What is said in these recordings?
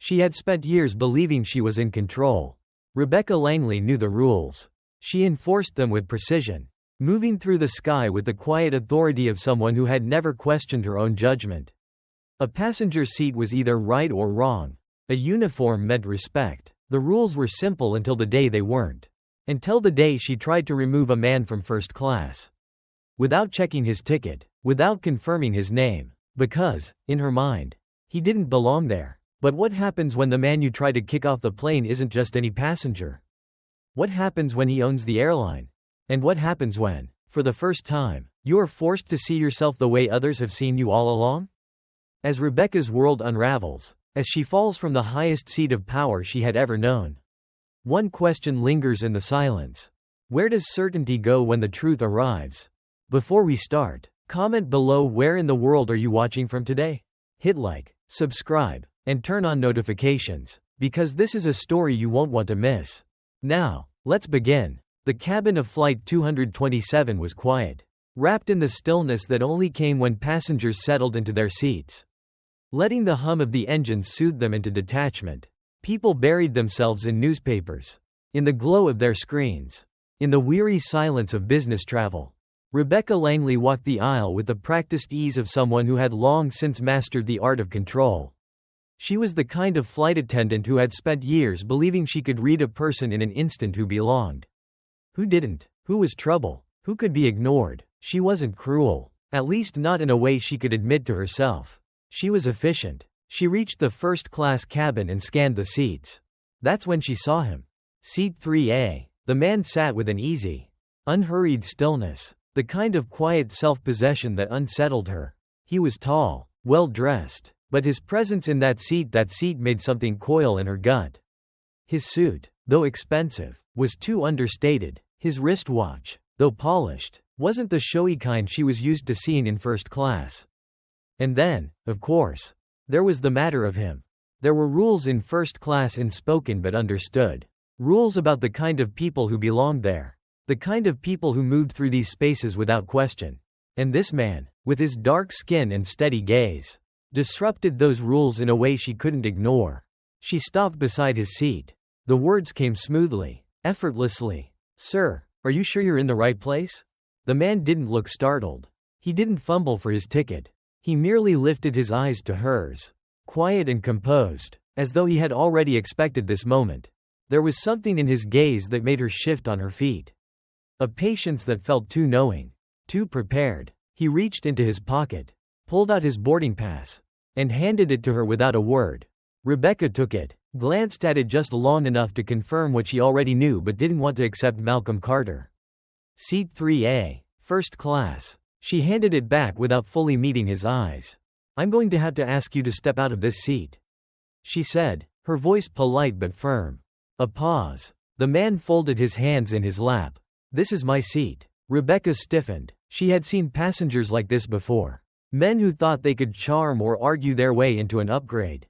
She had spent years believing she was in control. Rebecca Langley knew the rules. She enforced them with precision, moving through the sky with the quiet authority of someone who had never questioned her own judgment. A passenger seat was either right or wrong. A uniform meant respect. The rules were simple until the day they weren't. Until the day she tried to remove a man from first class. Without checking his ticket, without confirming his name. Because, in her mind, he didn't belong there. But what happens when the man you try to kick off the plane isn't just any passenger? What happens when he owns the airline? And what happens when, for the first time, you are forced to see yourself the way others have seen you all along? As Rebecca's world unravels, as she falls from the highest seat of power she had ever known, one question lingers in the silence. Where does certainty go when the truth arrives? Before we start, comment below where in the world are you watching from today? Hit like, subscribe, and turn on notifications, because this is a story you won't want to miss. Now, let's begin. The cabin of Flight 227 was quiet, wrapped in the stillness that only came when passengers settled into their seats. Letting the hum of the engines soothe them into detachment, people buried themselves in newspapers, in the glow of their screens, in the weary silence of business travel. Rebecca Langley walked the aisle with the practiced ease of someone who had long since mastered the art of control. She was the kind of flight attendant who had spent years believing she could read a person in an instant who belonged. Who didn't? Who was trouble? Who could be ignored? She wasn't cruel, at least not in a way she could admit to herself. She was efficient. She reached the first-class cabin and scanned the seats. That's when she saw him. Seat 3A. The man sat with an easy, unhurried stillness, the kind of quiet self-possession that unsettled her. He was tall, well-dressed, but his presence in that seat made something coil in her gut. His suit, though expensive, was too understated. His wristwatch, though polished, wasn't the showy kind she was used to seeing in first class. And then, of course, there was the matter of him. There were rules in first class, unspoken but understood. Rules about the kind of people who belonged there. The kind of people who moved through these spaces without question. And this man, with his dark skin and steady gaze, disrupted those rules in a way she couldn't ignore. She stopped beside his seat. The words came smoothly, effortlessly. "Sir, are you sure you're in the right place?" The man didn't look startled. He didn't fumble for his ticket. He merely lifted his eyes to hers, quiet and composed, as though he had already expected this moment. There was something in his gaze that made her shift on her feet. A patience that felt too knowing, too prepared. He reached into his pocket, pulled out his boarding pass, and handed it to her without a word. Rebecca took it, glanced at it just long enough to confirm what she already knew but didn't want to accept. Malcolm Carter. Seat 3A, first class. She handed it back without fully meeting his eyes. "I'm going to have to ask you to step out of this seat," she said, her voice polite but firm. A pause. The man folded his hands in his lap. "This is my seat." Rebecca stiffened. She had seen passengers like this before. Men who thought they could charm or argue their way into an upgrade.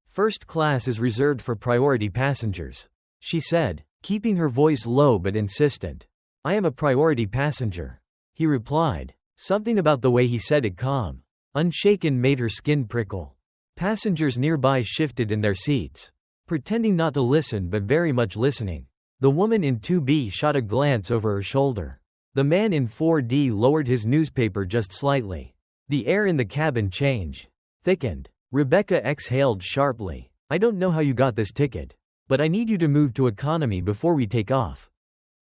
"First class is reserved for priority passengers," she said, keeping her voice low but insistent. "I am a priority passenger," he replied. Something about the way he said it, calm, unshaken, made her skin prickle. Passengers nearby shifted in their seats, pretending not to listen but very much listening. The woman in 2B shot a glance over her shoulder. The man in 4D lowered his newspaper just slightly. The air in the cabin thickened. Rebecca exhaled sharply. "I don't know how you got this ticket, but I need you to move to economy before we take off."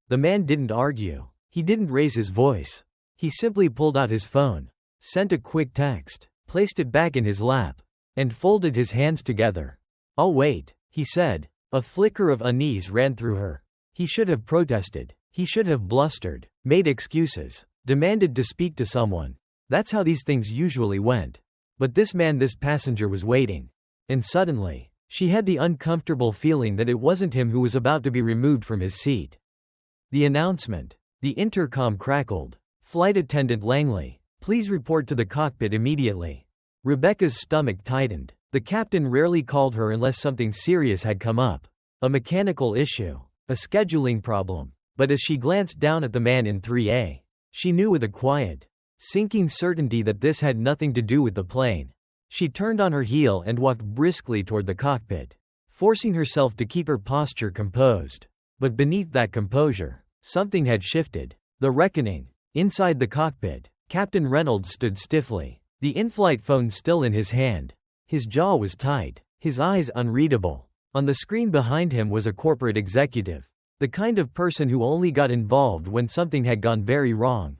The man didn't argue. He didn't raise his voice. He simply pulled out his phone, sent a quick text, placed it back in his lap, and folded his hands together. "I'll wait," he said. A flicker of unease ran through her. He should have protested. He should have blustered, made excuses, demanded to speak to someone. That's how these things usually went. But this passenger was waiting. And suddenly, she had the uncomfortable feeling that it wasn't him who was about to be removed from his seat. The announcement. The intercom crackled. "Flight Attendant Langley, please report to the cockpit immediately." Rebecca's stomach tightened. The captain rarely called her unless something serious had come up. A mechanical issue. A scheduling problem. But as she glanced down at the man in 3A, she knew with a quiet, sinking certainty that this had nothing to do with the plane. She turned on her heel and walked briskly toward the cockpit, forcing herself to keep her posture composed. But beneath that composure, something had shifted. The reckoning. Inside the cockpit, Captain Reynolds stood stiffly, the in-flight phone still in his hand. His jaw was tight, his eyes unreadable. On the screen behind him was a corporate executive, the kind of person who only got involved when something had gone very wrong.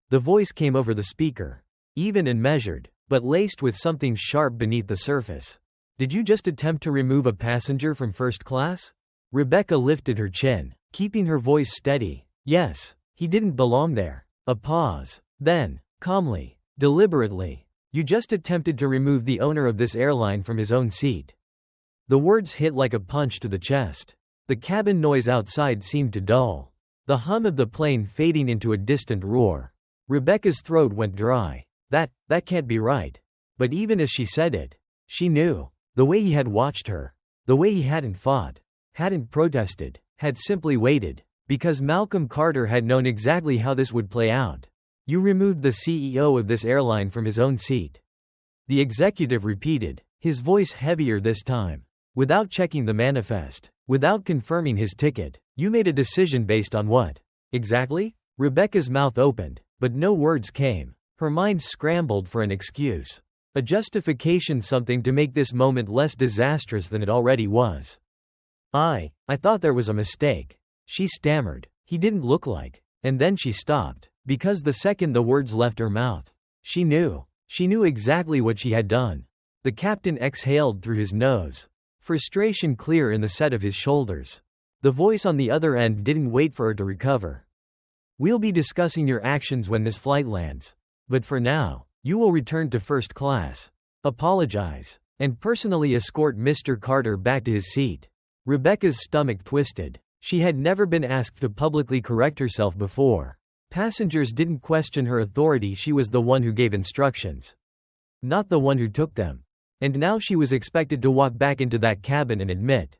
The voice came over the speaker, even and measured, but laced with something sharp beneath the surface. Did you just attempt to remove a passenger from first class? Rebecca lifted her chin, keeping her voice steady. Yes, he didn't belong there. A pause. Then, calmly, deliberately, you just attempted to remove the owner of this airline from his own seat. The words hit like a punch to the chest. The cabin noise outside seemed to dull, the hum of the plane fading into a distant roar. Rebecca's throat went dry. That can't be right. But even as she said it, she knew. The way he had watched her, the way he hadn't fought, hadn't protested, had simply waited, because Malcolm Carter had known exactly how this would play out. You removed the CEO of this airline from his own seat. The executive repeated, his voice heavier this time. Without checking the manifest, without confirming his ticket, you made a decision based on what? Exactly? Rebecca's mouth opened, but no words came. Her mind scrambled for an excuse. A justification, something to make this moment less disastrous than it already was. I thought there was a mistake. She stammered. He didn't look like. And then she stopped, because the second the words left her mouth, she knew. She knew exactly what she had done. The captain exhaled through his nose, frustration clear in the set of his shoulders. The voice on the other end didn't wait for her to recover. We'll be discussing your actions when this flight lands. But for now, you will return to first class, apologize, and personally escort Mr. Carter back to his seat. Rebecca's stomach twisted. She had never been asked to publicly correct herself before. Passengers didn't question her authority, she was the one who gave instructions, not the one who took them. And now she was expected to walk back into that cabin and admit,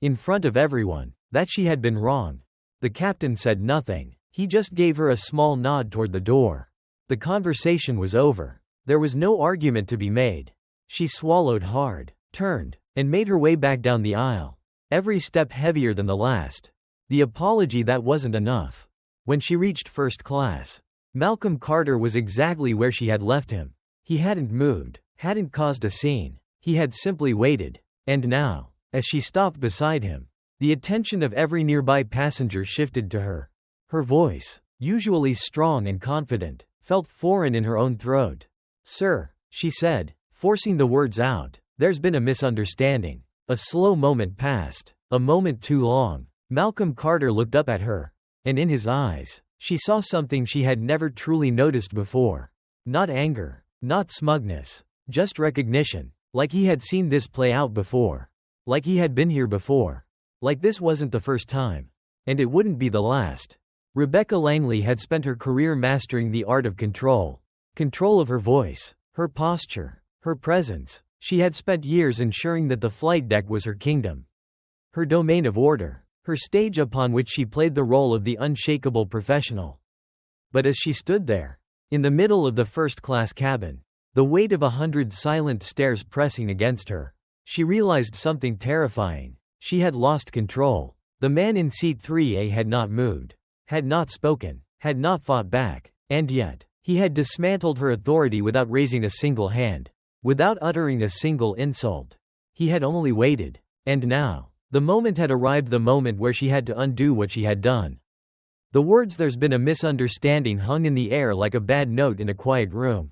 in front of everyone, that she had been wrong. The captain said nothing. He just gave her a small nod toward the door. The conversation was over. There was no argument to be made. She swallowed hard, turned, and made her way back down the aisle, every step heavier than the last. The apology, that wasn't enough. When she reached first class, Malcolm Carter was exactly where she had left him. He hadn't moved, hadn't caused a scene. He had simply waited. And now, as she stopped beside him, the attention of every nearby passenger shifted to her. Her voice, usually strong and confident, felt foreign in her own throat. Sir, she said, forcing the words out, there's been a misunderstanding. A slow moment passed, a moment too long. Malcolm Carter looked up at her, and in his eyes, she saw something she had never truly noticed before. Not anger, not smugness, just recognition, like he had seen this play out before. Like he had been here before. Like this wasn't the first time. And it wouldn't be the last. Rebecca Langley had spent her career mastering the art of control. Control of her voice, her posture, her presence. She had spent years ensuring that the flight deck was her kingdom, her domain of order, her stage upon which she played the role of the unshakable professional. But as she stood there, in the middle of the first-class cabin, the weight of 100 silent stares pressing against her, she realized something terrifying. She had lost control. The man in seat 3A had not moved, had not spoken, had not fought back, and yet, he had dismantled her authority without raising a single hand, without uttering a single insult. He had only waited. And now, the moment had arrived, the moment where she had to undo what she had done. The words "there's been a misunderstanding" hung in the air like a bad note in a quiet room.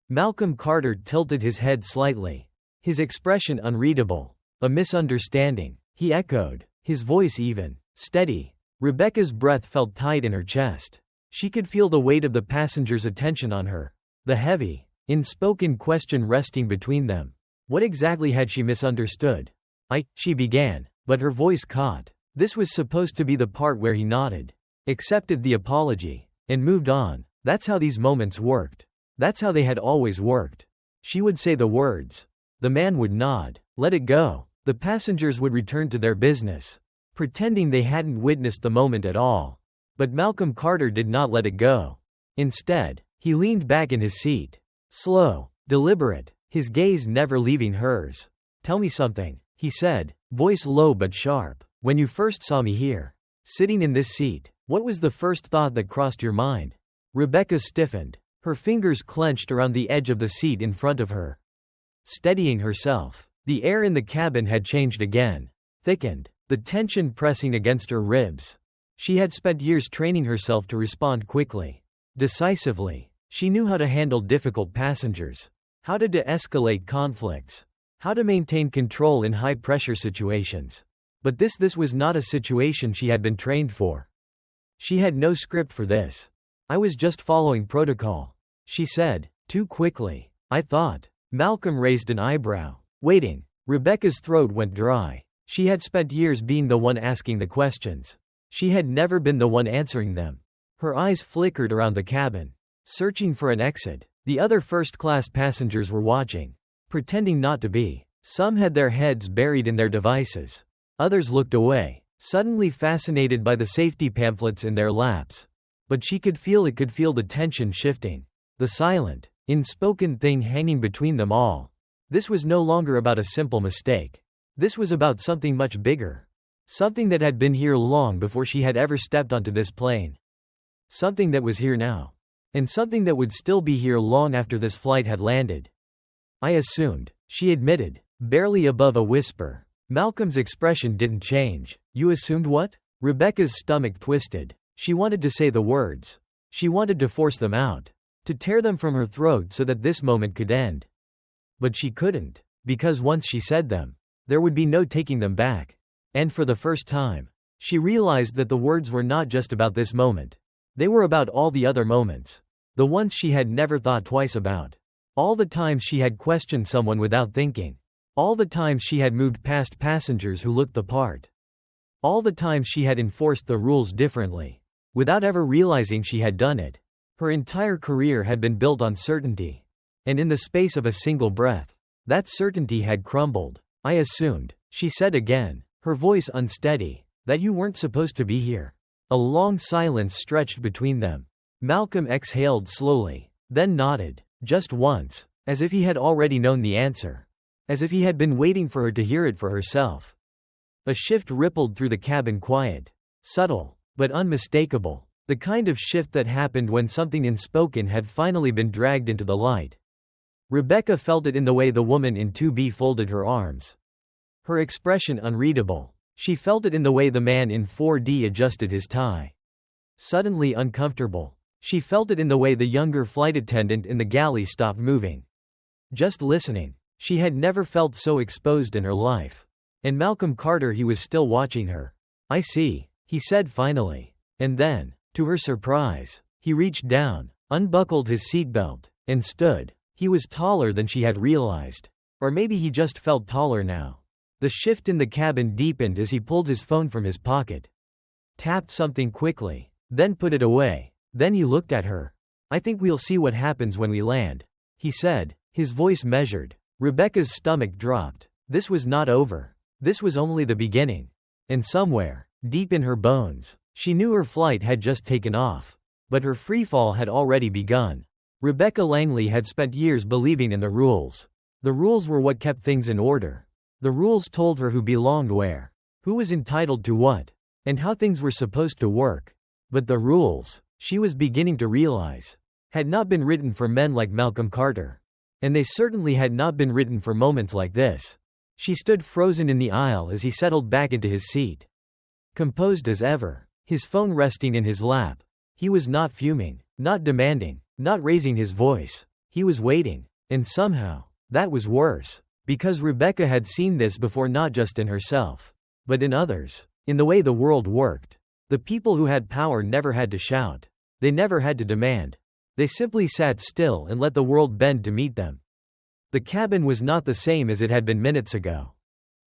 Malcolm Carter tilted his head slightly, his expression unreadable. A misunderstanding, he echoed, his voice even, steady. Rebecca's breath felt tight in her chest. She could feel the weight of the passengers' attention on her, the heavy, unspoken question resting between them. What exactly had she misunderstood? She began, but her voice caught. This was supposed to be the part where he nodded, accepted the apology, and moved on. That's how these moments worked. That's how they had always worked. She would say the words. The man would nod, let it go. The passengers would return to their business, pretending they hadn't witnessed the moment at all. But Malcolm Carter did not let it go. Instead, he leaned back in his seat. Slow, deliberate, his gaze never leaving hers. "Tell me something," he said, voice low but sharp. "When you first saw me here, sitting in this seat, what was the first thought that crossed your mind?" Rebecca stiffened. Her fingers clenched around the edge of the seat in front of her, steadying herself. The air in the cabin had changed again, thickened, the tension pressing against her ribs. She had spent years training herself to respond quickly, decisively. She knew how to handle difficult passengers, how to de-escalate conflicts, how to maintain control in high-pressure situations. But this was not a situation she had been trained for. She had no script for this. "I was just following protocol," she said, too quickly. "I thought." Malcolm raised an eyebrow. Waiting. Rebecca's throat went dry. She had spent years being the one asking the questions. She had never been the one answering them. Her eyes flickered around the cabin, searching for an exit. The other first-class passengers were watching, pretending not to be. Some had their heads buried in their devices. Others looked away, suddenly fascinated by the safety pamphlets in their laps. But she could feel the tension shifting, the silent, unspoken thing hanging between them all. This was no longer about a simple mistake. This was about something much bigger. Something that had been here long before she had ever stepped onto this plane. Something that was here now. And something that would still be here long after this flight had landed. "I assumed," she admitted, barely above a whisper. Malcolm's expression didn't change. "You assumed what?" Rebecca's stomach twisted. She wanted to say the words. She wanted to force them out, to tear them from her throat so that this moment could end. But she couldn't, because once she said them, there would be no taking them back. And for the first time, she realized that the words were not just about this moment. They were about all the other moments. The ones she had never thought twice about. All the times she had questioned someone without thinking. All the times she had moved past passengers who looked the part. All the times she had enforced the rules differently, without ever realizing she had done it. Her entire career had been built on certainty. And in the space of a single breath, that certainty had crumbled. "I assumed," she said again, her voice unsteady, "that you weren't supposed to be here." A long silence stretched between them. Malcolm exhaled slowly, then nodded, just once, as if he had already known the answer. As if he had been waiting for her to hear it for herself. A shift rippled through the cabin, quiet, subtle, but unmistakable. The kind of shift that happened when something unspoken had finally been dragged into the light. Rebecca felt it in the way the woman in 2B folded her arms. Her expression unreadable. She felt it in the way the man in 4D adjusted his tie. Suddenly uncomfortable. She felt it in the way the younger flight attendant in the galley stopped moving. Just listening. She had never felt so exposed in her life. And Malcolm Carter, he was still watching her. "I see," he said finally. And then, to her surprise, he reached down, unbuckled his seatbelt, and stood. He was taller than she had realized. Or maybe he just felt taller now. The shift in the cabin deepened as he pulled his phone from his pocket. Tapped something quickly, then put it away. Then he looked at her. "I think we'll see what happens when we land," he said, his voice measured. Rebecca's stomach dropped. This was not over. This was only the beginning. And somewhere, deep in her bones, she knew her flight had just taken off. But her freefall had already begun. Rebecca Langley had spent years believing in the rules. The rules were what kept things in order. The rules told her who belonged where, who was entitled to what, and how things were supposed to work. But the rules, she was beginning to realize, had not been written for men like Malcolm Carter. And they certainly had not been written for moments like this. She stood frozen in the aisle as he settled back into his seat. Composed as ever, his phone resting in his lap. He was not fuming, not demanding, not raising his voice. He was waiting. And somehow, that was worse. Because Rebecca had seen this before, not just in herself, but in others. In the way the world worked. The people who had power never had to shout. They never had to demand. They simply sat still and let the world bend to meet them. The cabin was not the same as it had been minutes ago.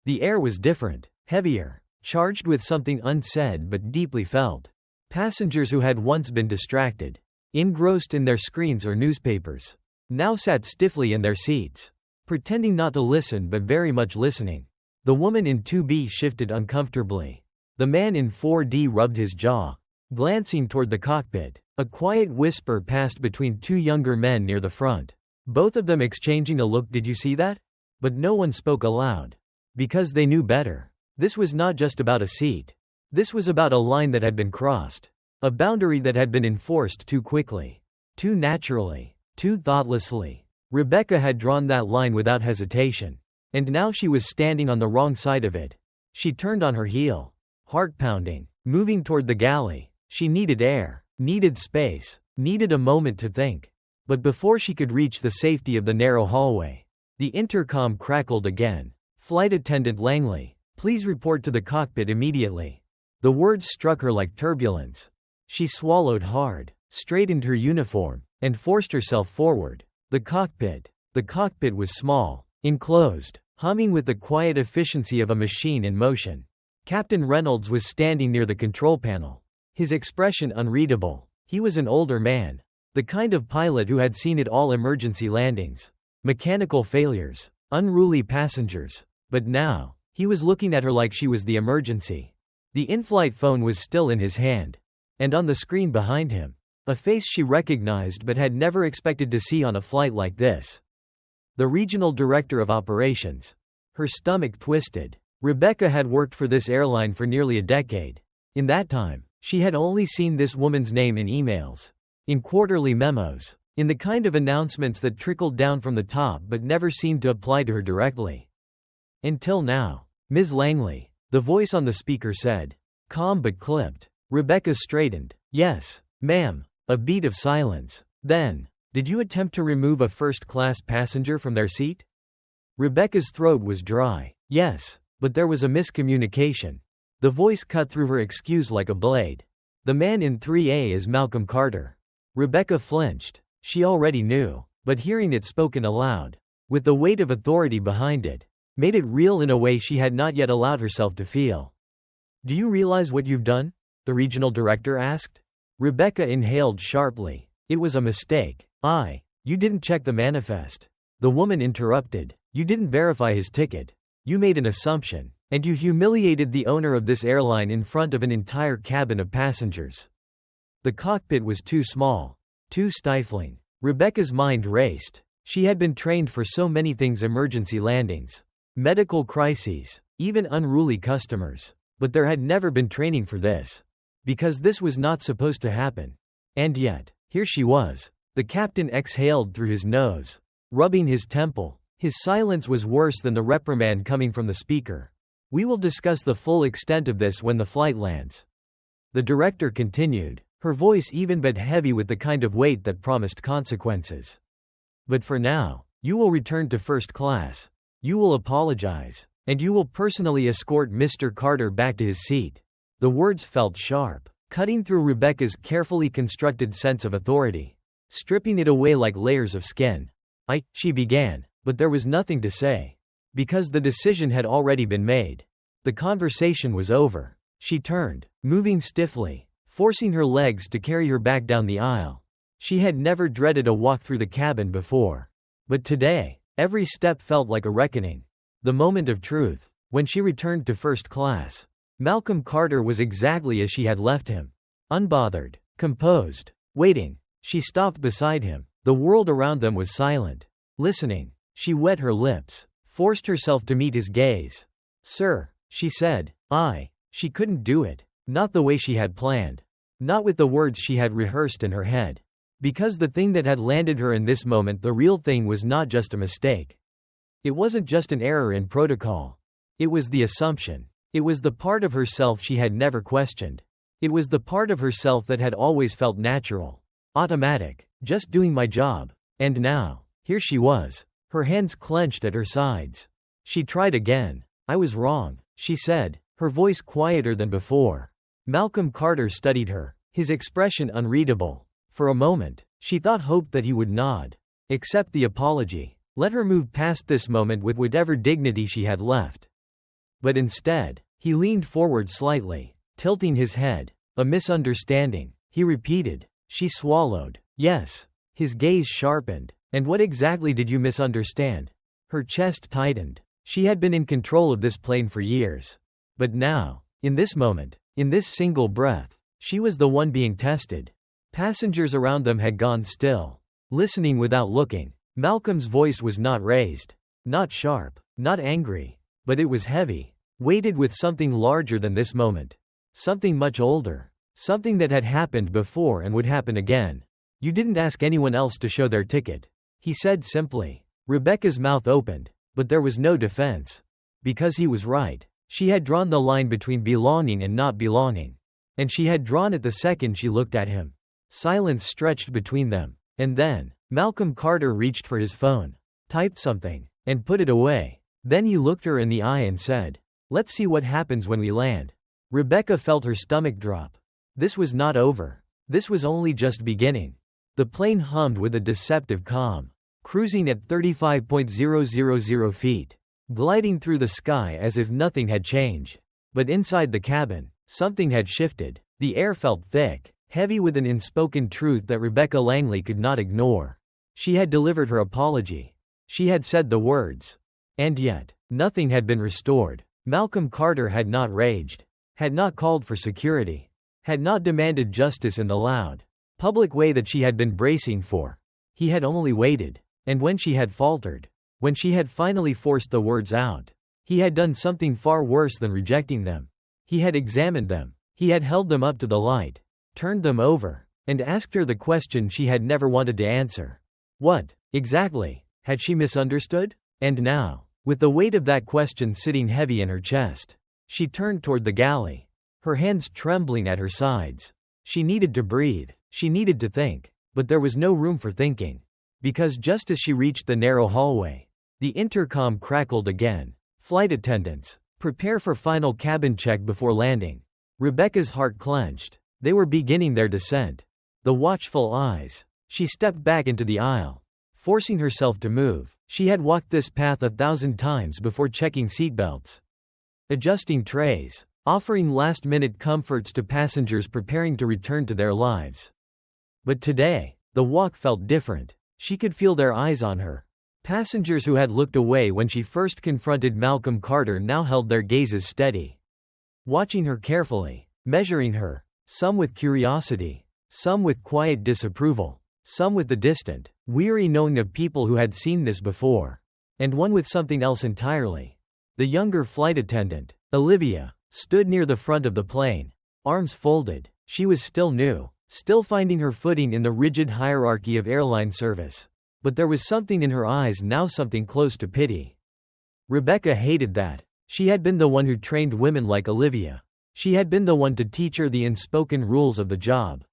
The air was different, heavier, charged with something unsaid but deeply felt. Passengers who had once been distracted, engrossed in their screens or newspapers, now sat stiffly in their seats, pretending not to listen but very much listening. The woman in 2B shifted uncomfortably. The man in 4D rubbed his jaw, glancing toward the cockpit. A quiet whisper passed between two younger men near the front. Both of them exchanging a look. Did you see that? But no one spoke aloud. Because they knew better. This was not just about a seat. This was about a line that had been crossed. A boundary that had been enforced too quickly. Too naturally. Too thoughtlessly. Rebecca had drawn that line without hesitation. And now she was standing on the wrong side of it. She turned on her heel. Heart pounding. Moving toward the galley. She needed air. Needed space. Needed a moment to think. But before she could reach the safety of the narrow hallway, the intercom crackled again. Flight Attendant Langley, please report to the cockpit immediately. The words struck her like turbulence. She swallowed hard, straightened her uniform, and forced herself forward. The cockpit. The cockpit was small, enclosed, humming with the quiet efficiency of a machine in motion. Captain Reynolds was standing near the control panel. His expression unreadable. He was an older man. The kind of pilot who had seen it all: emergency landings, mechanical failures, unruly passengers. But now, he was looking at her like she was the emergency. The in-flight phone was still in his hand. And on the screen behind him, a face she recognized but had never expected to see on a flight like this. The regional director of operations. Her stomach twisted. Rebecca had worked for this airline for nearly a decade. In that time, she had only seen this woman's name in emails, in quarterly memos, in the kind of announcements that trickled down from the top but never seemed to apply to her directly. Until now. Ms. Langley, the voice on the speaker said. Calm but clipped. Rebecca straightened. Yes, ma'am. A beat of silence. Then, did you attempt to remove a first-class passenger from their seat? Rebecca's throat was dry. Yes, but there was a miscommunication. The voice cut through her excuse like a blade. The man in 3A is Malcolm Carter. Rebecca flinched. She already knew, but hearing it spoken aloud, with the weight of authority behind it, made it real in a way she had not yet allowed herself to feel. Do you realize what you've done? The regional director asked. Rebecca inhaled sharply. It was a mistake. You didn't check the manifest. The woman interrupted. You didn't verify his ticket. You made an assumption. And you humiliated the owner of this airline in front of an entire cabin of passengers. The cockpit was too small. Too stifling. Rebecca's mind raced. She had been trained for so many things: emergency landings, medical crises, even unruly customers. But there had never been training for this. Because this was not supposed to happen. And yet, here she was. The captain exhaled through his nose, rubbing his temple. His silence was worse than the reprimand coming from the speaker. We will discuss the full extent of this when the flight lands. The director continued, her voice even but heavy with the kind of weight that promised consequences. But for now, you will return to first class. You will apologize. And you will personally escort Mr. Carter back to his seat. The words felt sharp, cutting through Rebecca's carefully constructed sense of authority, stripping it away like layers of skin. She began, but there was nothing to say. Because the decision had already been made. The conversation was over. She turned, moving stiffly, forcing her legs to carry her back down the aisle. She had never dreaded a walk through the cabin before. But today, every step felt like a reckoning. The moment of truth. When she returned to first class, Malcolm Carter was exactly as she had left him. Unbothered, composed, waiting. She stopped beside him. The world around them was silent. Listening. She wet her lips, forced herself to meet his gaze. Sir, she said. She couldn't do it. Not the way she had planned. Not with the words she had rehearsed in her head. Because the thing that had landed her in this moment, the real thing, was not just a mistake. It wasn't just an error in protocol. It was the assumption. It was the part of herself she had never questioned. It was the part of herself that had always felt natural. Automatic. Just doing my job. And now, here she was. Her hands clenched at her sides. She tried again. I was wrong, she said, her voice quieter than before. Malcolm Carter studied her, his expression unreadable. For a moment, she hoped that he would nod. Accept the apology. Let her move past this moment with whatever dignity she had left. But instead, he leaned forward slightly, tilting his head. A misunderstanding, he repeated. She swallowed. Yes. His gaze sharpened. And what exactly did you misunderstand? Her chest tightened. She had been in control of this plane for years. But now, in this moment, in this single breath, she was the one being tested. Passengers around them had gone still, listening without looking. Malcolm's voice was not raised, not sharp, not angry, but it was heavy, weighted with something larger than this moment. Something much older. Something that had happened before and would happen again. You didn't ask anyone else to show their ticket, he said simply. Rebecca's mouth opened, but there was no defense. Because he was right. She had drawn the line between belonging and not belonging. And she had drawn it the second she looked at him. Silence stretched between them. And then, Malcolm Carter reached for his phone, typed something, and put it away. Then he looked her in the eye and said, "Let's see what happens when we land." Rebecca felt her stomach drop. This was not over. This was only just beginning. The plane hummed with a deceptive calm, cruising at 35,000 feet, gliding through the sky as if nothing had changed. But inside the cabin, something had shifted. The air felt thick, heavy with an unspoken truth that Rebecca Langley could not ignore. She had delivered her apology. She had said the words. And yet, nothing had been restored. Malcolm Carter had not raged, had not called for security, had not demanded justice in the loud, public way that she had been bracing for. He had only waited. And when she had faltered, when she had finally forced the words out, he had done something far worse than rejecting them. He had examined them. He had held them up to the light, turned them over, and asked her the question she had never wanted to answer. What, exactly, had she misunderstood? And now, with the weight of that question sitting heavy in her chest, she turned toward the galley, her hands trembling at her sides. She needed to breathe. She needed to think. But there was no room for thinking. Because just as she reached the narrow hallway, the intercom crackled again. Flight attendants, prepare for final cabin check before landing. Rebecca's heart clenched. They were beginning their descent. The watchful eyes. She stepped back into the aisle, forcing herself to move. She had walked this path 1,000 times before checking seatbelts, adjusting trays, offering last-minute comforts to passengers preparing to return to their lives. But today, the walk felt different. She could feel their eyes on her. Passengers who had looked away when she first confronted Malcolm Carter now held their gazes steady, watching her carefully, measuring her, some with curiosity, some with quiet disapproval, some with the distant, weary knowing of people who had seen this before, and one with something else entirely. The younger flight attendant, Olivia, stood near the front of the plane, arms folded. She was still new, still finding her footing in the rigid hierarchy of airline service. But there was something in her eyes now, something close to pity. Rebecca hated that. She had been the one who trained women like Olivia. She had been the one to teach her the unspoken rules of the job,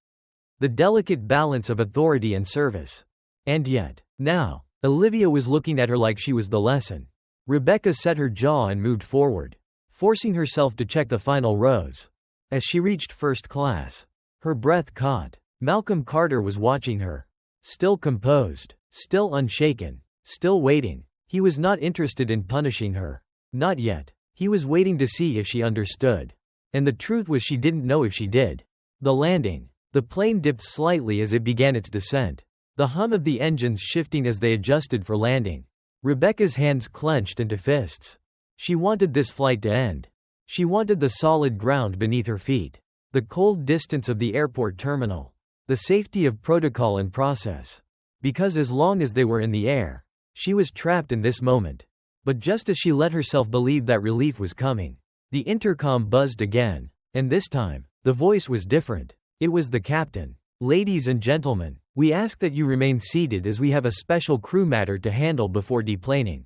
the delicate balance of authority and service. And yet, now, Olivia was looking at her like she was the lesson. Rebecca set her jaw and moved forward, forcing herself to check the final rows. As she reached first class, her breath caught. Malcolm Carter was watching her. Still composed, still unshaken, still waiting. He was not interested in punishing her. Not yet. He was waiting to see if she understood. And the truth was, she didn't know if she did. The landing. The plane dipped slightly as it began its descent, the hum of the engines shifting as they adjusted for landing. Rebecca's hands clenched into fists. She wanted this flight to end. She wanted the solid ground beneath her feet, the cold distance of the airport terminal, the safety of protocol and process. Because as long as they were in the air, she was trapped in this moment. But just as she let herself believe that relief was coming, the intercom buzzed again, and this time, the voice was different. It was the captain. "Ladies and gentlemen, we ask that you remain seated as we have a special crew matter to handle before deplaning."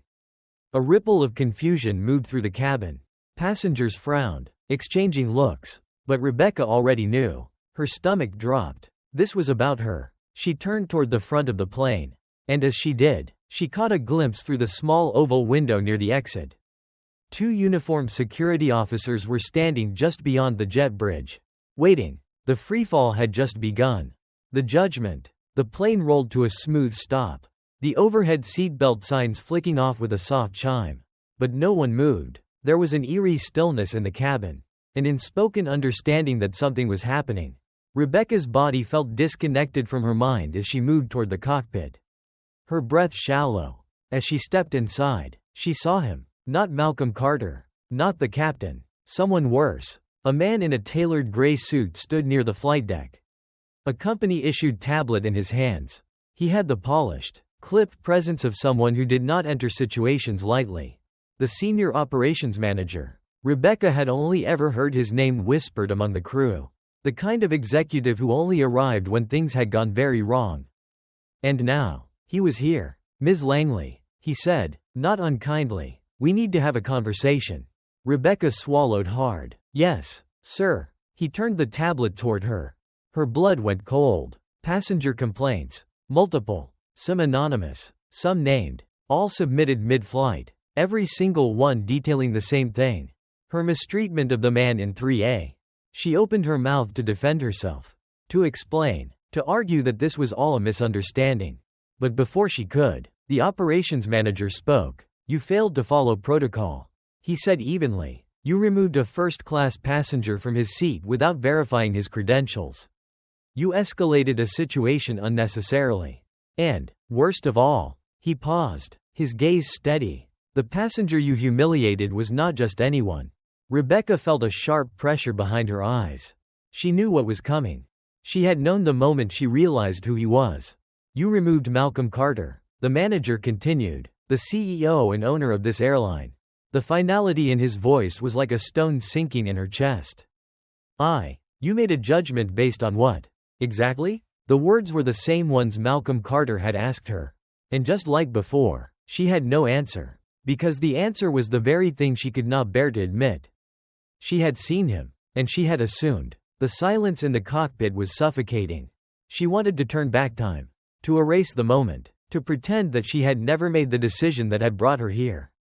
A ripple of confusion moved through the cabin. Passengers frowned, exchanging looks. But Rebecca already knew. Her stomach dropped. This was about her. She turned toward the front of the plane. And as she did, she caught a glimpse through the small oval window near the exit. 2 uniformed security officers were standing just beyond the jet bridge, waiting. The freefall had just begun. The judgment. The plane rolled to a smooth stop, the overhead seatbelt signs flicking off with a soft chime. But no one moved. There was an eerie stillness in the cabin, an unspoken understanding that something was happening. Rebecca's body felt disconnected from her mind as she moved toward the cockpit, her breath shallow. As she stepped inside, she saw him. Not Malcolm Carter. Not the captain. Someone worse. A man in a tailored gray suit stood near the flight deck, a company-issued tablet in his hands. He had the polished, Clipped presence of someone who did not enter situations lightly. The senior operations manager. Rebecca had only ever heard his name whispered among the crew. The kind of executive who only arrived when things had gone very wrong. And now, he was here. "Ms. Langley," he said, not unkindly, "we need to have a conversation." Rebecca swallowed hard. "Yes, sir." He turned the tablet toward her. Her blood went cold. Passenger complaints. Multiple. Some anonymous. Some named. All submitted mid-flight. Every single one detailing the same thing. Her mistreatment of the man in 3A. She opened her mouth to defend herself. To explain. To argue that this was all a misunderstanding. But before she could, the operations manager spoke. "You failed to follow protocol," he said evenly. "You removed a first-class passenger from his seat without verifying his credentials. You escalated a situation unnecessarily. And, worst of all," he paused, his gaze steady, "the passenger you humiliated was not just anyone." Rebecca felt a sharp pressure behind her eyes. She knew what was coming. She had known the moment she realized who he was. "You removed Malcolm Carter," the manager continued, "the CEO and owner of this airline." The finality in his voice was like a stone sinking in her chest. You made a judgment based on what? Exactly?" The words were the same ones Malcolm Carter had asked her. And just like before, she had no answer. Because the answer was the very thing she could not bear to admit. She had seen him, and she had assumed. The silence in the cockpit was suffocating. She wanted to turn back time. To erase the moment. To pretend that she had never made the decision that had brought her here.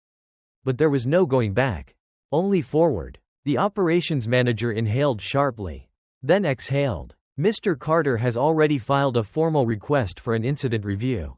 But there was no going back. Only forward. The operations manager inhaled sharply. Then exhaled. "Mr. Carter has already filed a formal request for an incident review,"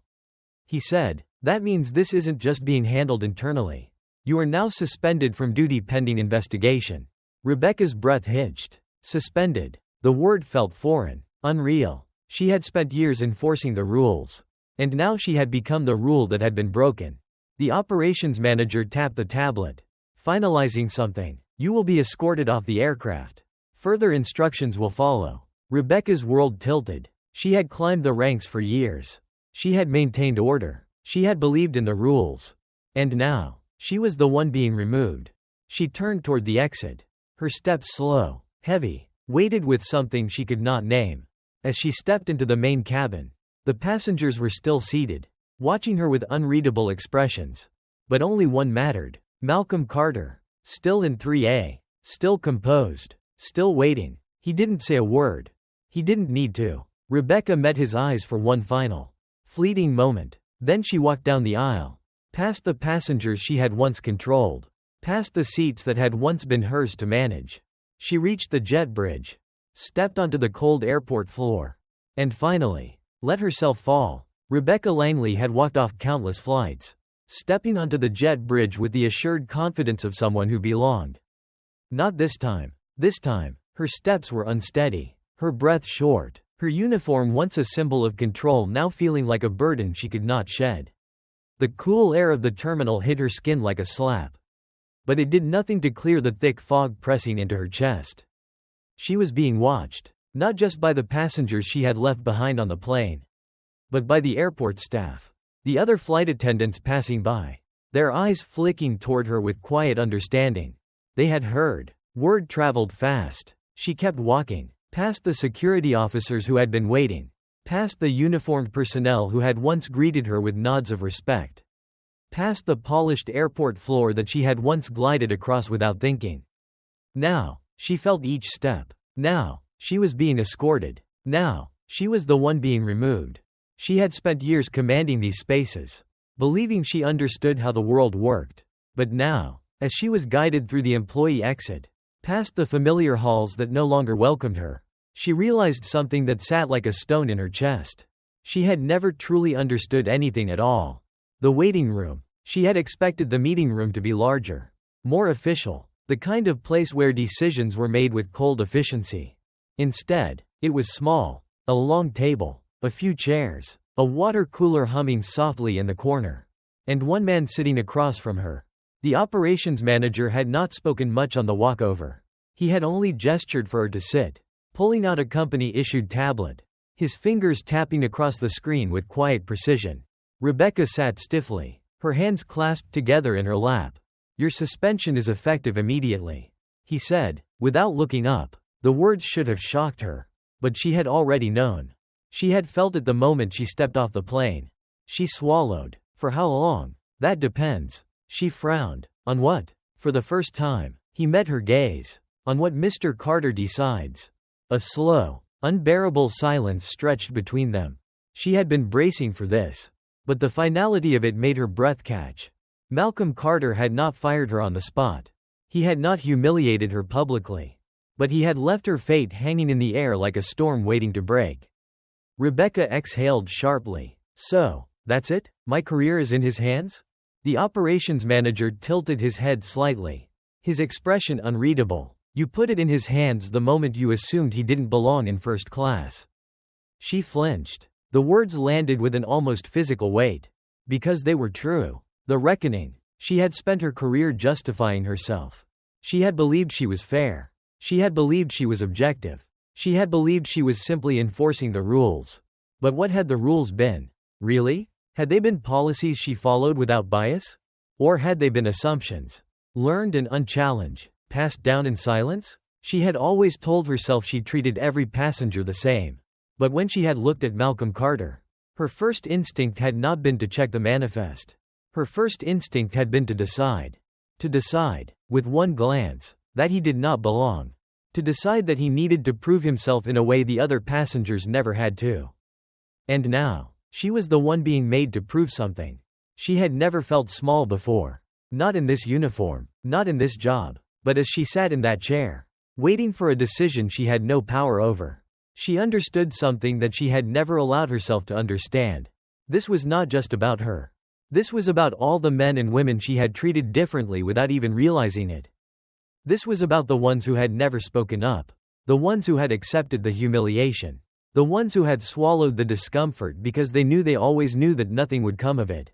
he said. "That means this isn't just being handled internally. You are now suspended from duty pending investigation." Rebecca's breath hitched. Suspended. The word felt foreign. Unreal. She had spent years enforcing the rules. And now she had become the rule that had been broken. The operations manager tapped the tablet. "Finalizing something. You will be escorted off the aircraft. Further instructions will follow." Rebecca's world tilted. She had climbed the ranks for years. She had maintained order. She had believed in the rules. And now, she was the one being removed. She turned toward the exit. Her steps slow, heavy, weighted with something she could not name. As she stepped into the main cabin, the passengers were still seated, watching her with unreadable expressions. But only one mattered. Malcolm Carter. Still in 3A. Still composed. Still waiting. He didn't say a word. He didn't need to. Rebecca met his eyes for one final, fleeting moment. Then she walked down the aisle. Past the passengers she had once controlled. Past the seats that had once been hers to manage. She reached the jet bridge. Stepped onto the cold airport floor. And finally, let herself fall. Rebecca Langley had walked off countless flights. Stepping onto the jet bridge with the assured confidence of someone who belonged. Not this time. This time, her steps were unsteady. Her breath short. Her uniform once a symbol of control now feeling like a burden she could not shed. The cool air of the terminal hit her skin like a slap. But it did nothing to clear the thick fog pressing into her chest. She was being watched, not just by the passengers she had left behind on the plane, but by the airport staff. The other flight attendants passing by. Their eyes flicking toward her with quiet understanding. They had heard. Word traveled fast. She kept walking. Past the security officers who had been waiting. Past the uniformed personnel who had once greeted her with nods of respect. Past the polished airport floor that she had once glided across without thinking. Now, she felt each step. Now, she was being escorted. Now, she was the one being removed. She had spent years commanding these spaces, believing she understood how the world worked. But now, as she was guided through the employee exit, past the familiar halls that no longer welcomed her, she realized something that sat like a stone in her chest. She had never truly understood anything at all. The waiting room. She had expected the meeting room to be larger, more official, the kind of place where decisions were made with cold efficiency. Instead, it was small. A long table, a few chairs, a water cooler humming softly in the corner, and one man sitting across from her. The operations manager had not spoken much on the walkover. He had only gestured for her to sit, pulling out a company-issued tablet, his fingers tapping across the screen with quiet precision. Rebecca sat stiffly, her hands clasped together in her lap. Your suspension is effective immediately, he said, without looking up. The words should have shocked her. But she had already known. She had felt it the moment she stepped off the plane. She swallowed. For how long? That depends. She frowned. On what? For the first time, he met her gaze. On what Mr. Carter decides. A slow, unbearable silence stretched between them. She had been bracing for this. But the finality of it made her breath catch. Malcolm Carter had not fired her on the spot. He had not humiliated her publicly. But he had left her fate hanging in the air like a storm waiting to break. Rebecca exhaled sharply. So, that's it? My career is in his hands? The operations manager tilted his head slightly. His expression unreadable. You put it in his hands the moment you assumed he didn't belong in first class. She flinched. The words landed with an almost physical weight. Because they were true. The reckoning. She had spent her career justifying herself. She had believed she was fair. She had believed she was objective. She had believed she was simply enforcing the rules. But what had the rules been? Really? Had they been policies she followed without bias? Or had they been assumptions? Learned and unchallenged, passed down in silence? She had always told herself she treated every passenger the same. But when she had looked at Malcolm Carter, her first instinct had not been to check the manifest. Her first instinct had been to decide. To decide, with one glance, that he did not belong. To decide that he needed to prove himself in a way the other passengers never had to. And now, she was the one being made to prove something. She had never felt small before. Not in this uniform, not in this job, but as she sat in that chair, waiting for a decision she had no power over. She understood something that she had never allowed herself to understand. This was not just about her. This was about all the men and women she had treated differently without even realizing it. This was about the ones who had never spoken up, the ones who had accepted the humiliation, the ones who had swallowed the discomfort because they always knew that nothing would come of it.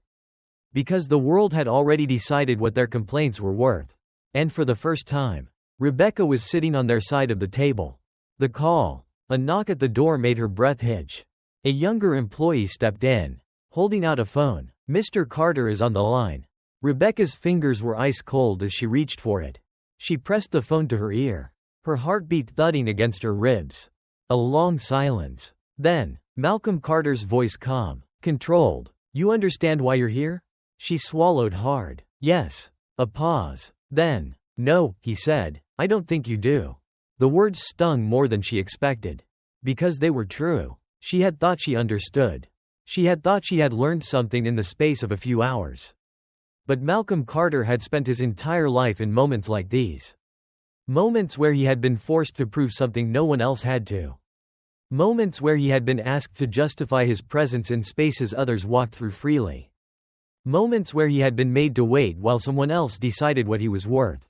Because the world had already decided what their complaints were worth. And for the first time, Rebecca was sitting on their side of the table. The call, a knock at the door made her breath hitch. A younger employee stepped in, holding out a phone. Mr. Carter is on the line. Rebecca's fingers were ice cold as she reached for it. She pressed the phone to her ear, her heartbeat thudding against her ribs. A long silence. Then, Malcolm Carter's voice calm, controlled. You understand why you're here? She swallowed hard. Yes. A pause. Then, no, he said, I don't think you do. The words stung more than she expected. Because they were true. She had thought she understood. She had thought she had learned something in the space of a few hours. But Malcolm Carter had spent his entire life in moments like these. Moments where he had been forced to prove something no one else had to. Moments where he had been asked to justify his presence in spaces others walked through freely. Moments where he had been made to wait while someone else decided what he was worth.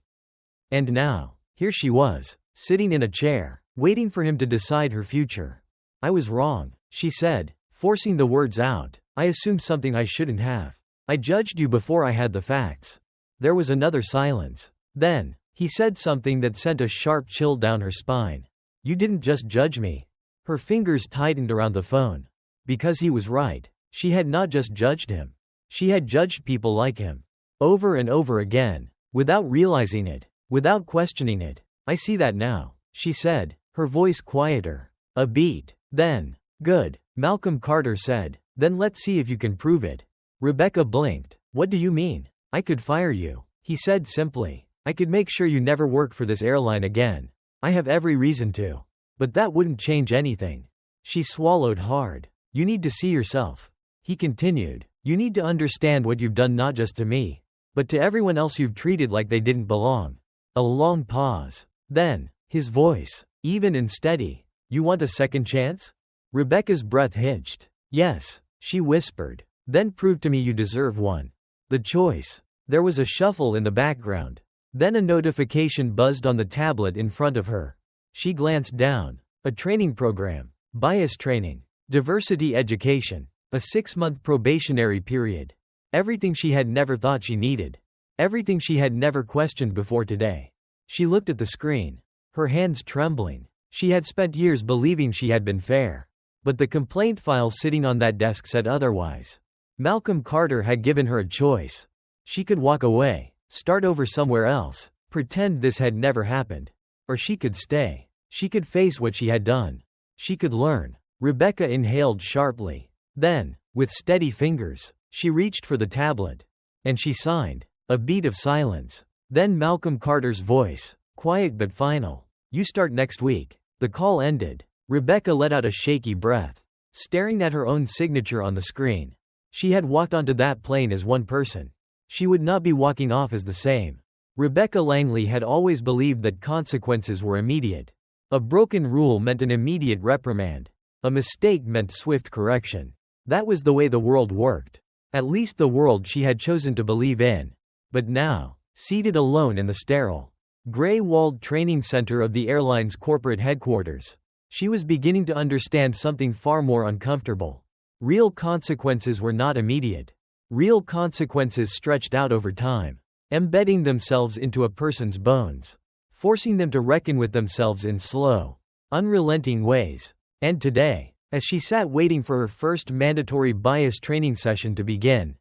And now, here she was, sitting in a chair, waiting for him to decide her future. I was wrong, she said, forcing the words out. I assumed something I shouldn't have. I judged you before I had the facts. There was another silence. Then, he said something that sent a sharp chill down her spine. You didn't just judge me. Her fingers tightened around the phone. Because he was right. She had not just judged him. She had judged people like him. Over and over again. Without realizing it. Without questioning it. I see that now, she said, her voice quieter. A beat. Then, good, Malcolm Carter said. Then let's see if you can prove it. Rebecca blinked. What do you mean? I could fire you, he said simply. I could make sure you never work for this airline again. I have every reason to. But that wouldn't change anything. She swallowed hard. You need to see yourself. He continued. You need to understand what you've done not just to me, but to everyone else you've treated like they didn't belong. A long pause. Then, his voice, even and steady. You want a second chance? Rebecca's breath hitched. Yes, she whispered. Then prove to me you deserve one. The choice. There was a shuffle in the background. Then a notification buzzed on the tablet in front of her. She glanced down. A training program. Bias training. Diversity education. A 6-month probationary period. Everything she had never thought she needed. Everything she had never questioned before today. She looked at the screen. Her hands trembling. She had spent years believing she had been fair. But the complaint file sitting on that desk said otherwise. Malcolm Carter had given her a choice. She could walk away, start over somewhere else, pretend this had never happened. Or she could stay. She could face what she had done. She could learn. Rebecca inhaled sharply. Then, with steady fingers, she reached for the tablet. And she signed. A beat of silence. Then Malcolm Carter's voice, quiet but final. "You start next week." The call ended. Rebecca let out a shaky breath, staring at her own signature on the screen. She had walked onto that plane as one person. She would not be walking off as the same. Rebecca Langley had always believed that consequences were immediate. A broken rule meant an immediate reprimand. A mistake meant swift correction. That was the way the world worked. At least the world she had chosen to believe in. But now, seated alone in the sterile, gray-walled training center of the airline's corporate headquarters, she was beginning to understand something far more uncomfortable. Real consequences were not immediate. Real consequences stretched out over time, embedding themselves into a person's bones, forcing them to reckon with themselves in slow, unrelenting ways. And today, as she sat waiting for her first mandatory bias training session to begin,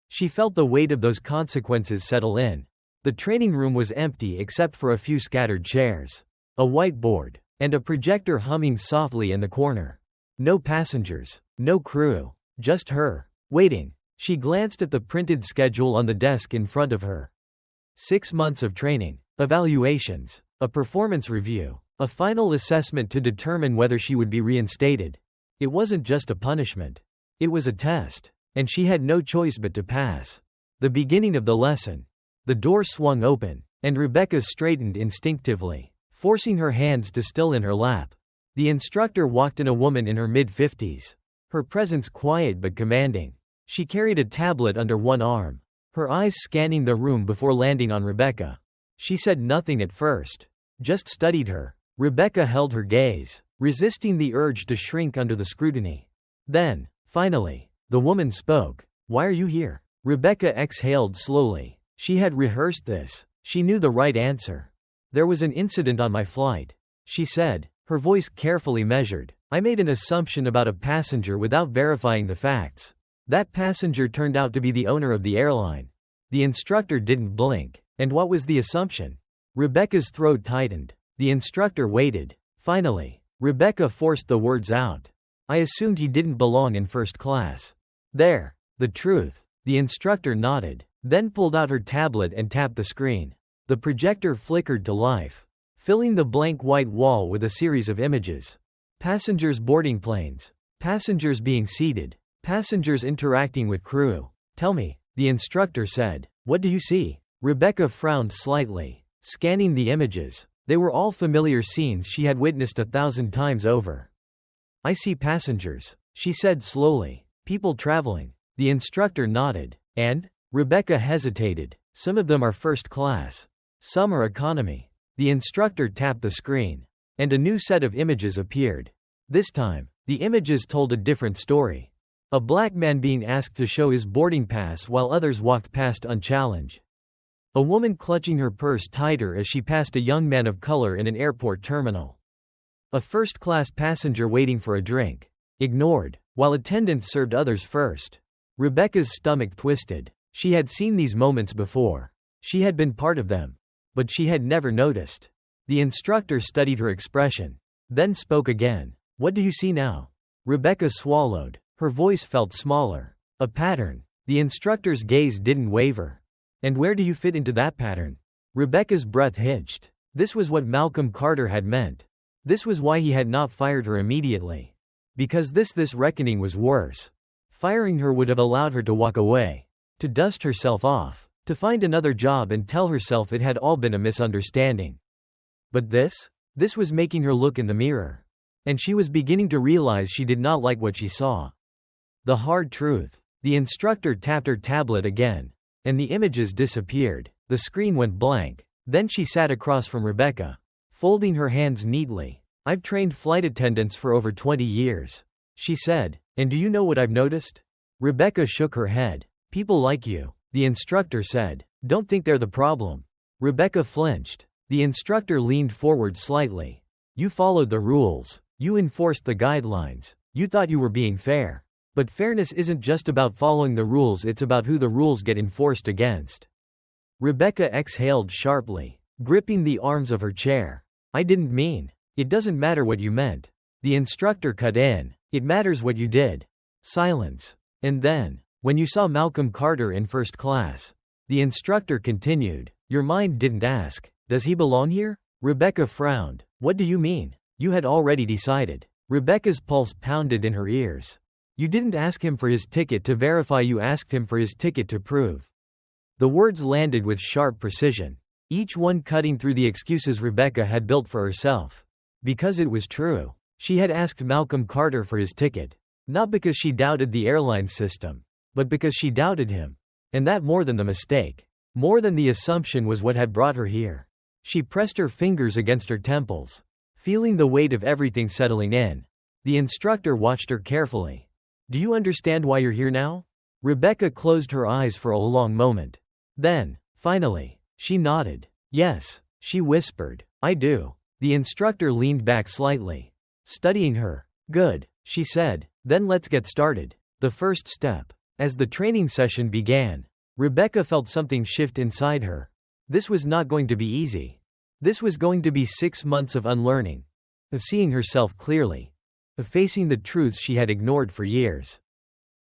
she felt the weight of those consequences settle in. The training room was empty except for a few scattered chairs, a whiteboard, and a projector humming softly in the corner. No passengers, no crew, just her, waiting. She glanced at the printed schedule on the desk in front of her. 6 months of training, evaluations, a performance review, a final assessment to determine whether she would be reinstated. It wasn't just a punishment. It was a test, and she had no choice but to pass. The beginning of the lesson. The door swung open, and Rebecca straightened instinctively, forcing her hands to still in her lap. The instructor walked in, a woman in her mid-50s. Her presence quiet but commanding. She carried a tablet under one arm, her eyes scanning the room before landing on Rebecca. She said nothing at first, just studied her. Rebecca held her gaze, resisting the urge to shrink under the scrutiny. Then, finally, the woman spoke. "Why are you here?" Rebecca exhaled slowly. She had rehearsed this. She knew the right answer. "There was an incident on my flight," she said, her voice carefully measured. "I made an assumption about a passenger without verifying the facts. That passenger turned out to be the owner of the airline." The instructor didn't blink. "And what was the assumption?" Rebecca's throat tightened. The instructor waited. Finally, Rebecca forced the words out. "I assumed he didn't belong in first class." "There. The truth." The instructor nodded, then pulled out her tablet and tapped the screen. The projector flickered to life, filling the blank white wall with a series of images. Passengers boarding planes. Passengers being seated. Passengers interacting with crew. "Tell me," the instructor said. "What do you see?" Rebecca frowned slightly, scanning the images. They were all familiar scenes she had witnessed 1,000 times over. "I see passengers," she said slowly. "People traveling." The instructor nodded. "And?" Rebecca hesitated. "Some of them are first class. Some are economy." The instructor tapped the screen, and a new set of images appeared. This time, the images told a different story. A black man being asked to show his boarding pass while others walked past unchallenged. A woman clutching her purse tighter as she passed a young man of color in an airport terminal. A first-class passenger waiting for a drink. Ignored, while attendants served others first. Rebecca's stomach twisted. She had seen these moments before. She had been part of them. But she had never noticed. The instructor studied her expression, then spoke again. "What do you see now?" Rebecca swallowed. Her voice felt smaller. "A pattern." The instructor's gaze didn't waver. "And where do you fit into that pattern?" Rebecca's breath hitched. This was what Malcolm Carter had meant. This was why he had not fired her immediately. Because this reckoning was worse. Firing her would have allowed her to walk away, to dust herself off, to find another job and tell herself it had all been a misunderstanding. But this was making her look in the mirror. And she was beginning to realize she did not like what she saw. The hard truth. The instructor tapped her tablet again, and the images disappeared. The screen went blank. Then she sat across from Rebecca, folding her hands neatly. "I've trained flight attendants for over 20 years," she said. "And do you know what I've noticed?" Rebecca shook her head. "People like you," the instructor said, "don't think they're the problem." Rebecca flinched. The instructor leaned forward slightly. "You followed the rules. You enforced the guidelines. You thought you were being fair. But fairness isn't just about following the rules, it's about who the rules get enforced against. Rebecca exhaled sharply, gripping the arms of her chair. I didn't mean. It doesn't matter what you meant. The instructor cut in. It matters what you did. Silence. And then, when you saw Malcolm Carter in first class, the instructor continued, your mind didn't ask, does he belong here? Rebecca frowned. What do you mean? You had already decided. Rebecca's pulse pounded in her ears. You didn't ask him for his ticket to verify, you asked him for his ticket to prove. The words landed with sharp precision, each one cutting through the excuses Rebecca had built for herself. Because it was true. She had asked Malcolm Carter for his ticket. Not because she doubted the airline system, but because she doubted him. And that, more than the mistake, more than the assumption, was what had brought her here. She pressed her fingers against her temples, feeling the weight of everything settling in. The instructor watched her carefully. Do you understand why you're here now? Rebecca closed her eyes for a long moment. Then, finally, she nodded. Yes, she whispered. I do. The instructor leaned back slightly, studying her. Good, she said. Then let's get started. The first step. As the training session began, Rebecca felt something shift inside her. This was not going to be easy. This was going to be 6 months of unlearning, of seeing herself clearly, of facing the truths she had ignored for years.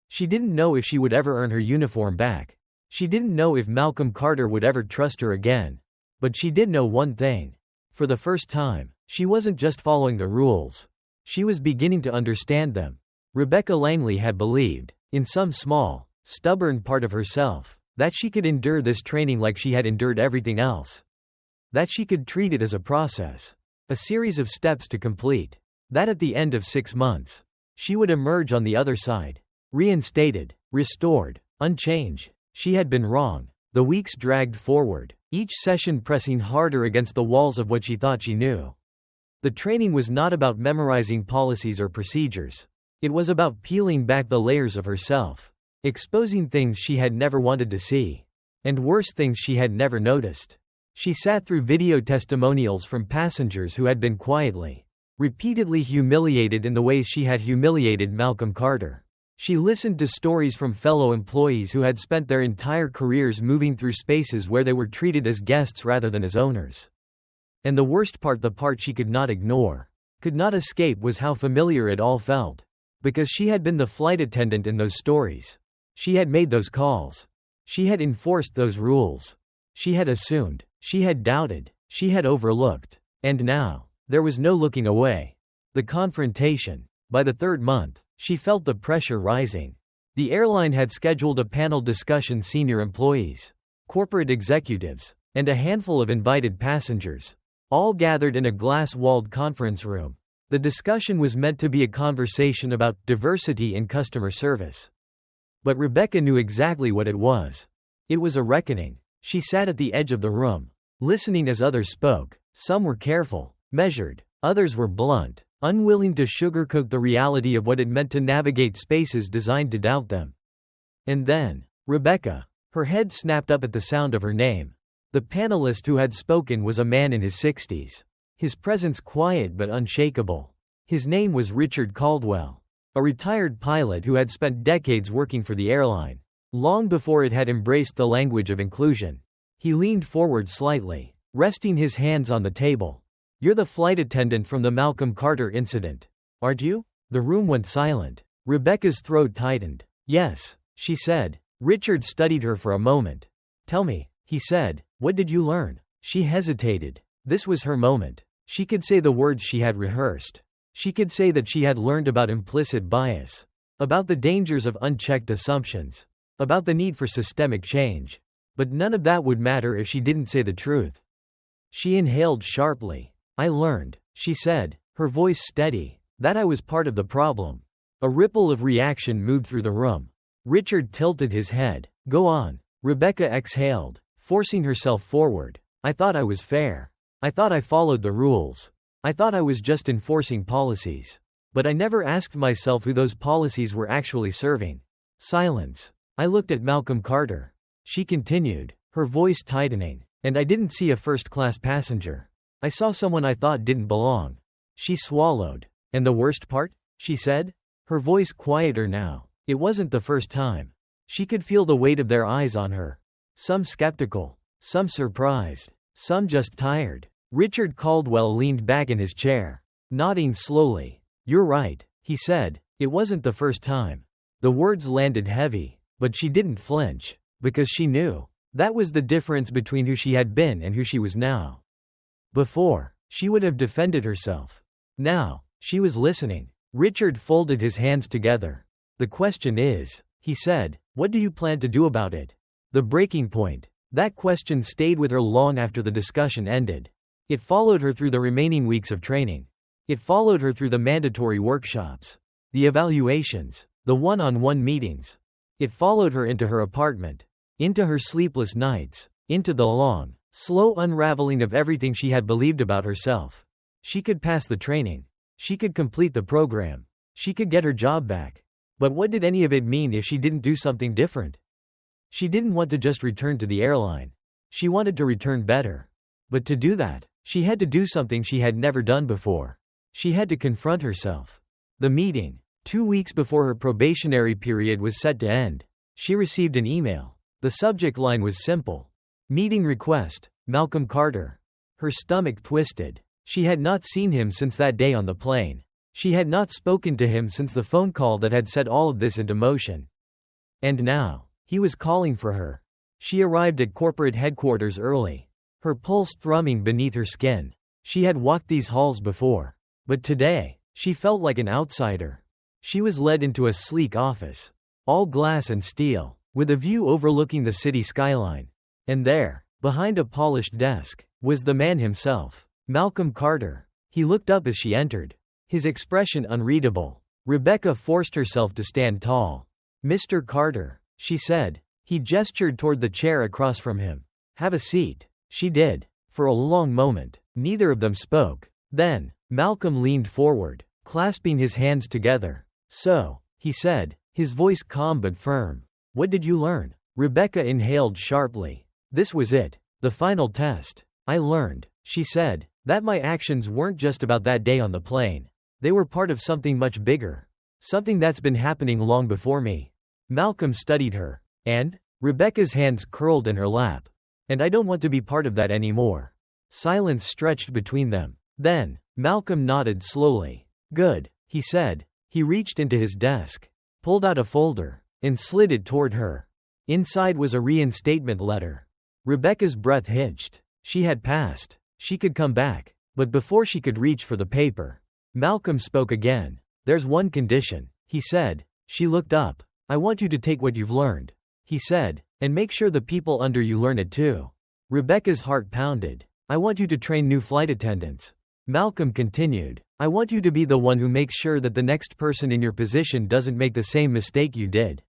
She didn't know if she would ever earn her uniform back. She didn't know if Malcolm Carter would ever trust her again. But she did know one thing. For the first time, she wasn't just following the rules. She was beginning to understand them. Rebecca Langley had believed, in some small, stubborn part of herself, that she could endure this training like she had endured everything else. That she could treat it as a process, a series of steps to complete. That at the end of 6 months, she would emerge on the other side, reinstated, restored, unchanged. She had been wrong. The weeks dragged forward, each session pressing harder against the walls of what she thought she knew. The training was not about memorizing policies or procedures. It was about peeling back the layers of herself, exposing things she had never wanted to see, and worse, things she had never noticed. She sat through video testimonials from passengers who had been quietly, repeatedly humiliated in the ways she had humiliated Malcolm Carter. She listened to stories from fellow employees who had spent their entire careers moving through spaces where they were treated as guests rather than as owners. And the worst part, the part she could not ignore, could not escape, was how familiar it all felt. Because she had been the flight attendant in those stories. She had made those calls. She had enforced those rules. She had assumed. She had doubted. She had overlooked. And now, there was no looking away. The confrontation. By the 3rd month, she felt the pressure rising. The airline had scheduled a panel discussion. Senior employees, corporate executives, and a handful of invited passengers, all gathered in a glass-walled conference room. The discussion was meant to be a conversation about diversity in customer service. But Rebecca knew exactly what it was. It was a reckoning. She sat at the edge of the room, listening as others spoke. Some were careful, measured. Others were blunt, unwilling to sugarcoat the reality of what it meant to navigate spaces designed to doubt them. And then, Rebecca. Her head snapped up at the sound of her name. The panelist who had spoken was a man in his 60s. His presence quiet but unshakable. His name was Richard Caldwell, a retired pilot who had spent decades working for the airline, long before it had embraced the language of inclusion. He leaned forward slightly, resting his hands on the table. You're the flight attendant from the Malcolm Carter incident, aren't you? The room went silent. Rebecca's throat tightened. Yes, she said. Richard studied her for a moment. Tell me, he said, what did you learn? She hesitated. This was her moment. She could say the words she had rehearsed. She could say that she had learned about implicit bias, about the dangers of unchecked assumptions, about the need for systemic change. But none of that would matter if she didn't say the truth. She inhaled sharply. I learned, she said, her voice steady, that I was part of the problem. A ripple of reaction moved through the room. Richard tilted his head. Go on. Rebecca exhaled, forcing herself forward. I thought I was fair. I thought I followed the rules. I thought I was just enforcing policies. But I never asked myself who those policies were actually serving. Silence. I looked at Malcolm Carter. She continued, her voice tightening. And I didn't see a first-class passenger. I saw someone I thought didn't belong. She swallowed. And the worst part? She said, her voice quieter now. It wasn't the first time. She could feel the weight of their eyes on her. Some skeptical, some surprised, some just tired. Richard Caldwell leaned back in his chair, nodding slowly. "You're right," he said. It wasn't the first time. The words landed heavy, but she didn't flinch, because she knew. That was the difference between who she had been and who she was now. Before, she would have defended herself. Now, she was listening. Richard folded his hands together. "The question is," he said, "what do you plan to do about it?" The breaking point. That question stayed with her long after the discussion ended. It followed her through the remaining weeks of training. It followed her through the mandatory workshops, the evaluations, the one-on-one meetings. It followed her into her apartment, into her sleepless nights, into the long, slow unraveling of everything she had believed about herself. She could pass the training. She could complete the program. She could get her job back. But what did any of it mean if she didn't do something different? She didn't want to just return to the airline. She wanted to return better. But to do that, she had to do something she had never done before. She had to confront herself. The meeting. 2 weeks before her probationary period was set to end, she received an email. The subject line was simple. Meeting request, Malcolm Carter. Her stomach twisted. She had not seen him since that day on the plane. She had not spoken to him since the phone call that had set all of this into motion. And now, he was calling for her. She arrived at corporate headquarters early, her pulse thrumming beneath her skin. She had walked these halls before. But today, she felt like an outsider. She was led into a sleek office, all glass and steel, with a view overlooking the city skyline. And there, behind a polished desk, was the man himself, Malcolm Carter. He looked up as she entered, his expression unreadable. Rebecca forced herself to stand tall. "Mr. Carter," she said. He gestured toward the chair across from him. "Have a seat." She did. For a long moment, neither of them spoke. Then, Malcolm leaned forward, clasping his hands together. "So," he said, his voice calm but firm, "what did you learn?" Rebecca inhaled sharply. This was it, the final test. "I learned," she said, "that my actions weren't just about that day on the plane. They were part of something much bigger. Something that's been happening long before me." Malcolm studied her. "And?" Rebecca's hands curled in her lap. "And I don't want to be part of that anymore." Silence stretched between them. Then, Malcolm nodded slowly. "Good," he said. He reached into his desk, pulled out a folder, and slid it toward her. Inside was a reinstatement letter. Rebecca's breath hitched. She had passed. She could come back. But before she could reach for the paper, Malcolm spoke again. "There's one condition," he said. She looked up. "I want you to take what you've learned," he said, "and make sure the people under you learn it too." Rebecca's heart pounded. "I want you to train new flight attendants." Malcolm continued. "I want you to be the one who makes sure that the next person in your position doesn't make the same mistake you did."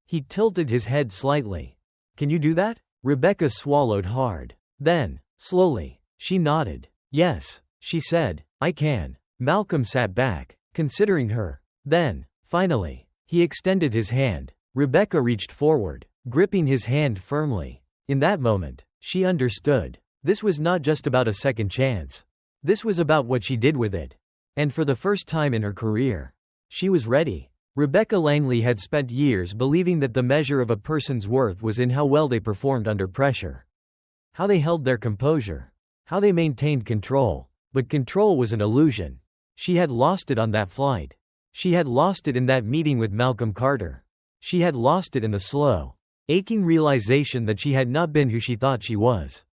He tilted his head slightly. "Can you do that?" Rebecca swallowed hard. Then, slowly, she nodded. "Yes," she said, "I can." Malcolm sat back, considering her. Then, finally, he extended his hand. Rebecca reached forward, gripping his hand firmly. In that moment, she understood. This was not just about a second chance. This was about what she did with it. And for the first time in her career, she was ready. Rebecca Langley had spent years believing that the measure of a person's worth was in how well they performed under pressure, how they held their composure, how they maintained control. But control was an illusion. She had lost it on that flight. She had lost it in that meeting with Malcolm Carter. She had lost it in the slow, aching realization that she had not been who she thought she was.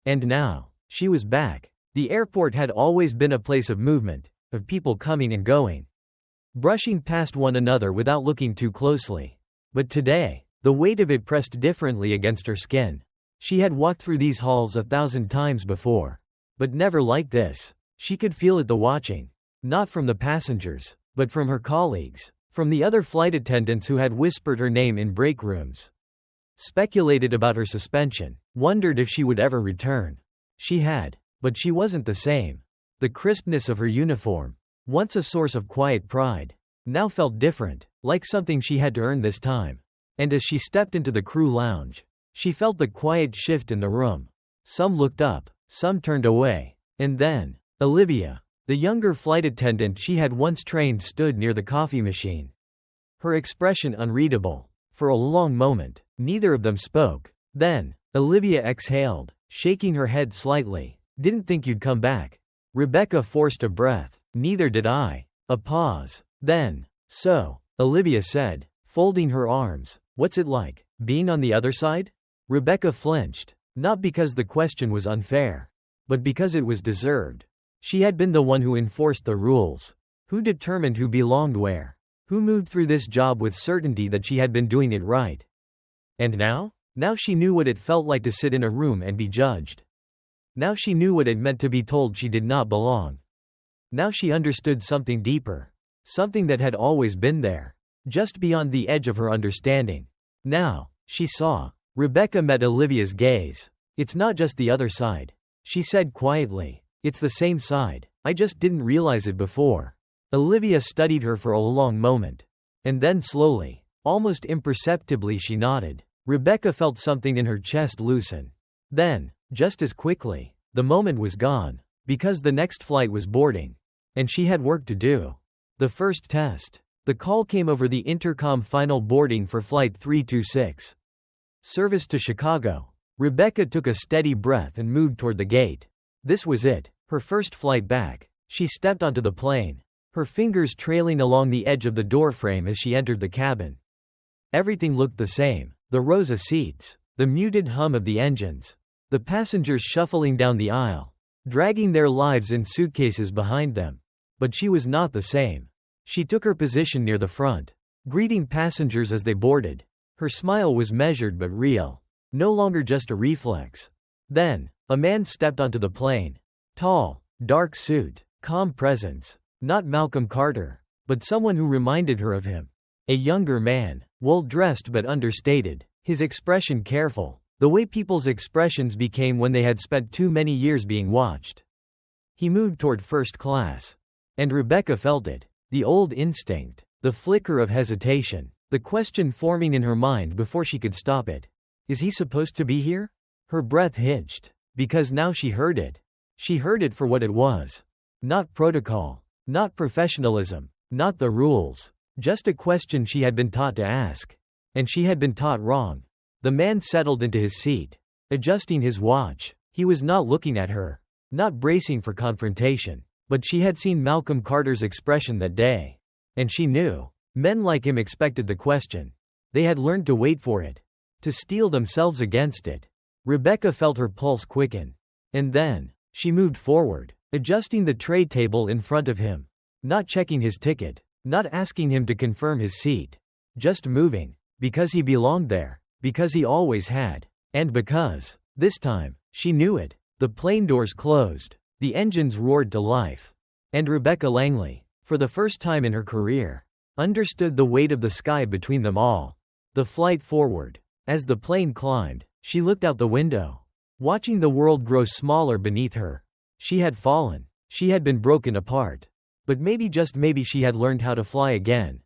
And now, she was back. The airport had always been a place of movement, of people coming and going, brushing past one another without looking too closely. But today, the weight of it pressed differently against her skin. She had walked through these halls 1,000 times before. But never like this. She could feel it, the watching. Not from the passengers, but from her colleagues, from the other flight attendants who had whispered her name in break rooms, speculated about her suspension, wondered if she would ever return. She had. But she wasn't the same. The crispness of her uniform, once a source of quiet pride, now felt different, like something she had to earn this time. And as she stepped into the crew lounge, she felt the quiet shift in the room. Some looked up, some turned away. And then, Olivia, the younger flight attendant she had once trained, stood near the coffee machine. her expression unreadable. For a long moment, neither of them spoke. Then, Olivia exhaled, shaking her head slightly. Didn't think you'd come back. Rebecca forced a breath. Neither did I. A pause. Then, so, Olivia said, folding her arms, what's it like, being on the other side? Rebecca flinched, not because the question was unfair, but because it was deserved. She had been the one who enforced the rules, who determined who belonged where, who moved through this job with certainty that she had been doing it right. And now? Now she knew what it felt like to sit in a room and be judged. Now she knew what it meant to be told she did not belong. Now she understood something deeper, something that had always been there, just beyond the edge of her understanding. Now, she saw. Rebecca met Olivia's gaze. It's not just the other side, she said quietly. It's the same side. I just didn't realize it before. Olivia studied her for a long moment. And then slowly, almost imperceptibly, she nodded. Rebecca felt something in her chest loosen. Then, just as quickly, the moment was gone, because the next flight was boarding. And she had work to do. The first test. The call came over the intercom: final boarding for Flight 326. Service to Chicago. Rebecca took a steady breath and moved toward the gate. This was it, her first flight back. She stepped onto the plane, her fingers trailing along the edge of the doorframe as she entered the cabin. Everything looked the same. The rows of seats, the muted hum of the engines, the passengers shuffling down the aisle, dragging their lives in suitcases behind them. But she was not the same. She took her position near the front, greeting passengers as they boarded. Her smile was measured but real, no longer just a reflex. Then, a man stepped onto the plane. Tall, dark suit, calm presence. Not Malcolm Carter, but someone who reminded her of him. A younger man, well-dressed but understated, his expression careful, the way people's expressions became when they had spent too many years being watched. He moved toward first class. And Rebecca felt it. The old instinct, the flicker of hesitation, the question forming in her mind before she could stop it. Is he supposed to be here? Her breath hitched, because now she heard it. She heard it for what it was. Not protocol, not professionalism, not the rules. Just a question she had been taught to ask. And she had been taught wrong. The man settled into his seat, adjusting his watch. He was not looking at her, not bracing for confrontation. But she had seen Malcolm Carter's expression that day. And she knew. Men like him expected the question. They had learned to wait for it, to steel themselves against it. Rebecca felt her pulse quicken. And then, she moved forward, adjusting the tray table in front of him. Not checking his ticket. Not asking him to confirm his seat. Just moving. Because he belonged there. Because he always had. And because, this time, she knew it. The plane doors closed. The engines roared to life. And Rebecca Langley, for the first time in her career, understood the weight of the sky between them all. The flight forward. As the plane climbed, she looked out the window, watching the world grow smaller beneath her. She had fallen. She had been broken apart. But maybe, just maybe, she had learned how to fly again.